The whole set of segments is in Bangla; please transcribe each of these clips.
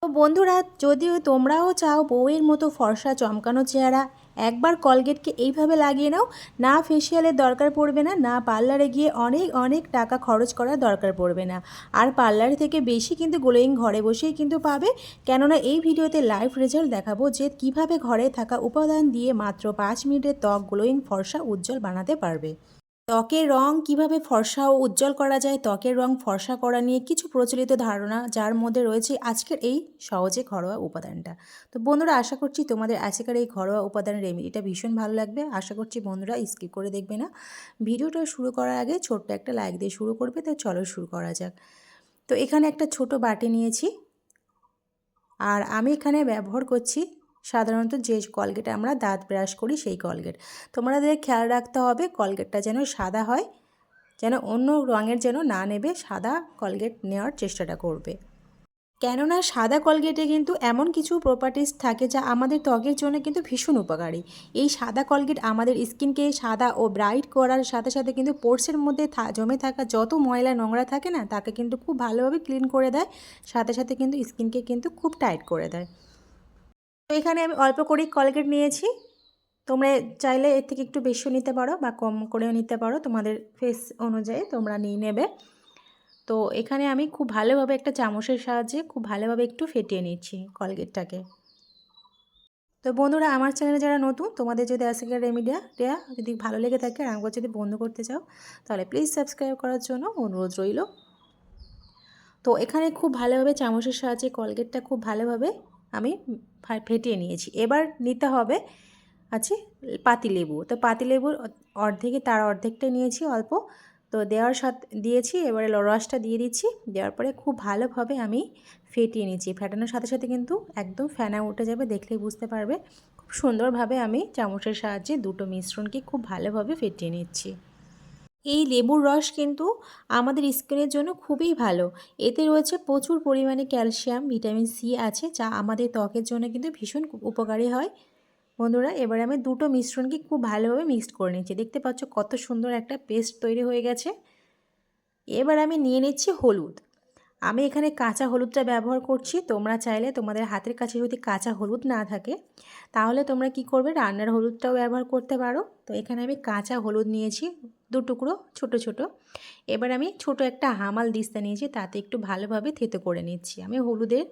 তো বন্ধুরা, যদিও তোমরাও চাও বউয়ের মতো ফর্সা চমকানো চেহারা, একবার কলগেটকে এইভাবে লাগিয়ে নাও। না ফেসিয়ালের দরকার পড়বে না, না পার্লারে গিয়ে অনেক অনেক টাকা খরচ করার দরকার পড়বে না। আর পার্লার থেকে বেশি কিন্তু গ্লোয়িং ঘরে বসেই কিন্তু পাবে। কেননা এই ভিডিওতে লাইভ রেজাল্ট দেখাবো যে কিভাবে ঘরে থাকা উপাদান দিয়ে মাত্র 5 মিনিটে ত্বক গ্লোয়িং ফর্সা উজ্জ্বল বানাতে পারবে। ত্বকের রং কিভাবে ফর্সা ও উজ্জ্বল করা যায়, ত্বকের রং ফর্সা করা নিয়ে কিছু প্রচলিত ধারণা, যার মধ্যে রয়েছে আজকের এই সহজে ঘরোয়া উপাদানটা। তো বন্ধুরা, আশা করছি তোমাদের আজকের এই ঘরোয়া উপাদানের রেমেডিটা ভীষণ ভালো লাগবে। আশা করছি বন্ধুরা স্কিপ করে দেখবে না। ভিডিওটা শুরু করার আগে ছোট্ট একটা লাইক দিয়ে শুরু করবে। তো চলো শুরু করা যাক। তো এখানে একটা ছোট বাটি নিয়েছি, আর আমি এখানে ব্যবহার করছি সাধারণত যে কলগেট আমরা দাঁত ব্রাশ করি সেই কলগেট। তোমাদের খেয়াল রাখতে হবে কলগেটটা যেন সাদা হয়, যেন অন্য রঙের যেন না নেবে, সাদা কলগেট নেওয়ার চেষ্টাটা করবে। কেননা সাদা কলগেটে কিন্তু এমন কিছু প্রপার্টিস থাকে যা আমাদের ত্বকের জন্য কিন্তু ভীষণ উপকারী। এই সাদা কলগেট আমাদের স্কিনকে সাদা ও ব্রাইট করার সাথে সাথে কিন্তু পোর্সের মধ্যে জমে থাকা যত ময়লা নোংরা থাকে না, তাকে কিন্তু খুব ভালোভাবে ক্লিন করে দেয়, সাথে সাথে কিন্তু স্কিনকে কিন্তু খুব টাইট করে দেয়। তো এখানে আমি অল্প করেই কলগেট নিয়েছি। তোমরা চাইলে এর থেকে একটু বেশিও নিতে পারো বা কম করেও নিতে পারো, তোমাদের ফেস অনুযায়ী তোমরা নিয়ে নেবে। তো এখানে আমি খুব ভালোভাবে একটা চামচের সাহায্যে খুব ভালোভাবে একটু ফেটিয়ে নিচ্ছি কলগেটটাকে। তো বন্ধুরা, আমার চ্যানেলে যারা নতুন, তোমাদের যদি আজকের রেমেডিটা যদি ভালো লেগে থাকে আর আমাকে যদি বন্ধ করতে চাও, তাহলে প্লিজ সাবস্ক্রাইব করার জন্য অনুরোধ রইল। তো এখানে খুব ভালোভাবে চামচের সাহায্যে কলগেটটা খুব ভালোভাবে আমি ফেটিয়ে নিয়েছি। এবার নিতে হবে আছে পাতিলেবু। তো পাতিলেবুর তার অর্ধেকটাই নিয়েছি অল্প। তো দেওয়ার সাথে দিয়েছি, এবারে রসটা দিয়ে দিচ্ছি। দেওয়ার পরে খুব ভালোভাবে আমি ফেটিয়ে নিচ্ছি। ফেটানোর সাথে সাথে কিন্তু একদম ফেনা উঠে যাবে, দেখলেই বুঝতে পারবে। খুব সুন্দরভাবে আমি চামচের সাহায্যে দুটো মিশ্রণকে খুব ভালোভাবে ফেটিয়ে নিচ্ছি। এই লেবুর রস কিন্তু আমাদের স্কিনের জন্য খুবই ভালো। এতে রয়েছে প্রচুর পরিমাণে ক্যালসিয়াম, ভিটামিন সি আছে, যা আমাদের ত্বকের জন্য কিন্তু ভীষণ উপকারী হয়। বন্ধুরা, এবারে আমি দুটো মিশ্রণকে খুব ভালোভাবে মিক্সড করে নিচ্ছি। দেখতে পাচ্ছ কত সুন্দর একটা পেস্ট তৈরি হয়ে গেছে। এবার আমি নিয়ে নিচ্ছি হলুদ। আমি এখানে কাঁচা হলুদটা ব্যবহার করছি। তোমরা চাইলে তোমাদের হাতের কাছে যদি কাঁচা হলুদ না থাকে, তাহলে তোমরা কি করবে, রান্নার হলুদটাও ব্যবহার করতে পারো। তো এখানে আমি কাঁচা হলুদ নিয়েছি 2 টুকরো ছোট ছোট। এবার আমি ছোট একটা হামাল দিস্তা নিয়েছি, তাতে একটু ভালোভাবে থেতো করে নিচ্ছি। আমি হলুদের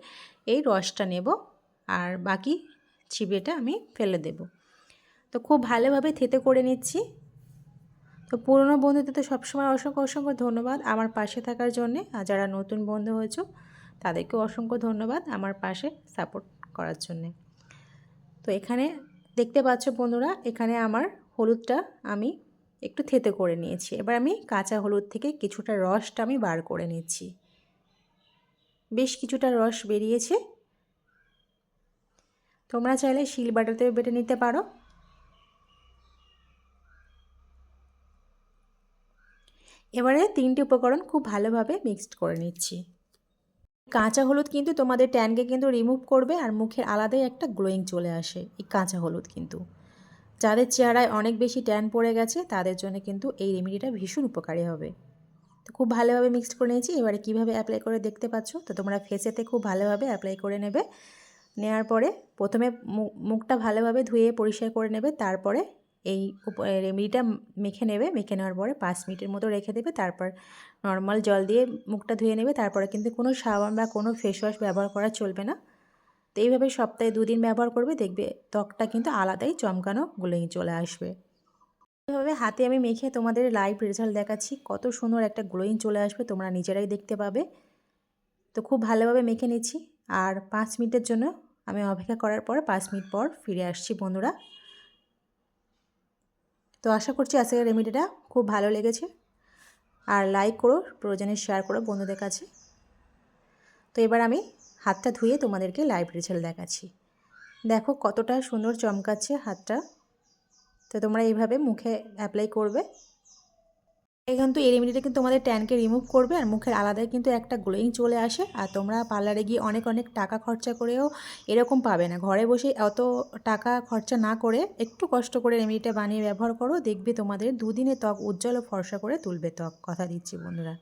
এই রসটা নেব, আর বাকি চিবিয়েটা আমি ফেলে দেব। তো খুব ভালোভাবে থেতো করে নিচ্ছি। তো পুরনো বন্ধুদের তো সবসময় অসংখ্য অসংখ্য ধন্যবাদ আমার পাশে থাকার জন্যে। আর যারা নতুন বন্ধু হয়েছো, তাদেরকেও অসংখ্য ধন্যবাদ আমার পাশে সাপোর্ট করার জন্যে। তো এখানে দেখতে পাচ্ছ বন্ধুরা, এখানে আমার হলুদটা আমি একটু থেতো করে নিয়েছি। এবার আমি কাঁচা হলুদ থেকে কিছুটা রসটা আমি বার করে নিচ্ছি। বেশ কিছুটা রস বেরিয়েছে। তোমরা চাইলে শিলবাটাতেও বেটে নিতে পারো। এবারে 3টে উপকরণ খুব ভালোভাবে মিক্সড করে নিচ্ছি। কাঁচা হলুদ কিন্তু তোমাদের ট্যানকে কিন্তু রিমুভ করবে, আর মুখের আলাদাই একটা গ্লোয়িং চলে আসে এই কাঁচা হলুদ কিন্তু। যাদের চেহারায় অনেক বেশি ট্যান পড়ে গেছে, তাদের জন্য কিন্তু এই রেমেডিটা ভীষণ উপকারী হবে। তো খুব ভালোভাবে মিক্সড করে নিয়েছি। এবারে কিভাবে অ্যাপ্লাই করে দেখতে পাচ্ছ। তো তোমরা ফেসেতে খুব ভালোভাবে অ্যাপ্লাই করে নেবে। নেওয়ার পরে প্রথমে মুখটা ভালোভাবে ধুয়ে পরিষ্কার করে নেবে। তারপরে এই রেমেডিটা মেখে নেবে। মেখে নেওয়ার পরে 5 মিনিটের মতো রেখে দেবে। তারপর নর্মাল জল দিয়ে মুখটা ধুয়ে নেবে। তারপরে কিন্তু কোনো সাবান বা কোনো ফেস ওয়াশ ব্যবহার করা চলবে না। তো এইভাবে সপ্তাহে 2 দিন ব্যবহার করবে, দেখবে ত্বকটা কিন্তু আলাদাই চমকানো গ্লোয়িং চলে আসবে। এভাবে হাতে আমি মেখে তোমাদের লাইভ রেজাল্ট দেখাচ্ছি, কত সুন্দর একটা গ্লোয়িং চলে আসবে, তোমরা নিজেরাই দেখতে পাবে। তো খুব ভালোভাবে মেখে নিচ্ছি। আর 5 মিনিটের জন্য আমি অপেক্ষা করার পর 5 মিনিট পর ফিরে আসছি বন্ধুরা। তো আশা করছি আজকের রেমেডিটা খুব ভালো লেগেছে। আর লাইক করো, প্রয়োজনে শেয়ার করো বন্ধুদের কাছে। তো এবার আমি হাতটা ধুয়ে তোমাদেরকে লাইভ রেজাল্ট দেখাচ্ছি। দেখো কতটা সুন্দর চমকাচ্ছে হাতটা। তো তোমরা এইভাবে মুখে অ্যাপ্লাই করবে। কিন্তু এই রেমেডিটা কিন্তু তোমাদের ট্যানকে রিমুভ করবে, আর মুখের আলাদাই কিন্তু একটা গ্লোয়িং চলে আসে। আর তোমরা পার্লারে গিয়ে অনেক অনেক টাকা খরচা করেও এরকম পাবে না। ঘরে বসে অত টাকা খরচা না করে একটু কষ্ট করে রেমেডিটা বানিয়ে ব্যবহার করো, দেখবে তোমাদের 2 দিনে ত্বক উজ্জ্বল ও ফর্সা করে তুলবে ত্বক, কথা দিচ্ছি বন্ধুরা।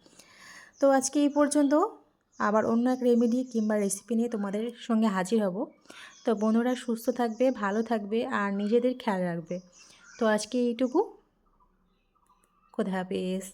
তো আজকে এই পর্যন্ত। আবার অন্য এক রেমেডি কিংবা রেসিপি নিয়ে তোমাদের সঙ্গে হাজির হব। তো বন্ধুরা সুস্থ থাকবে, ভালো থাকবে আর নিজেদের খেয়াল রাখবে। তো আজকে এইটুকু। খোদা হাফেজ।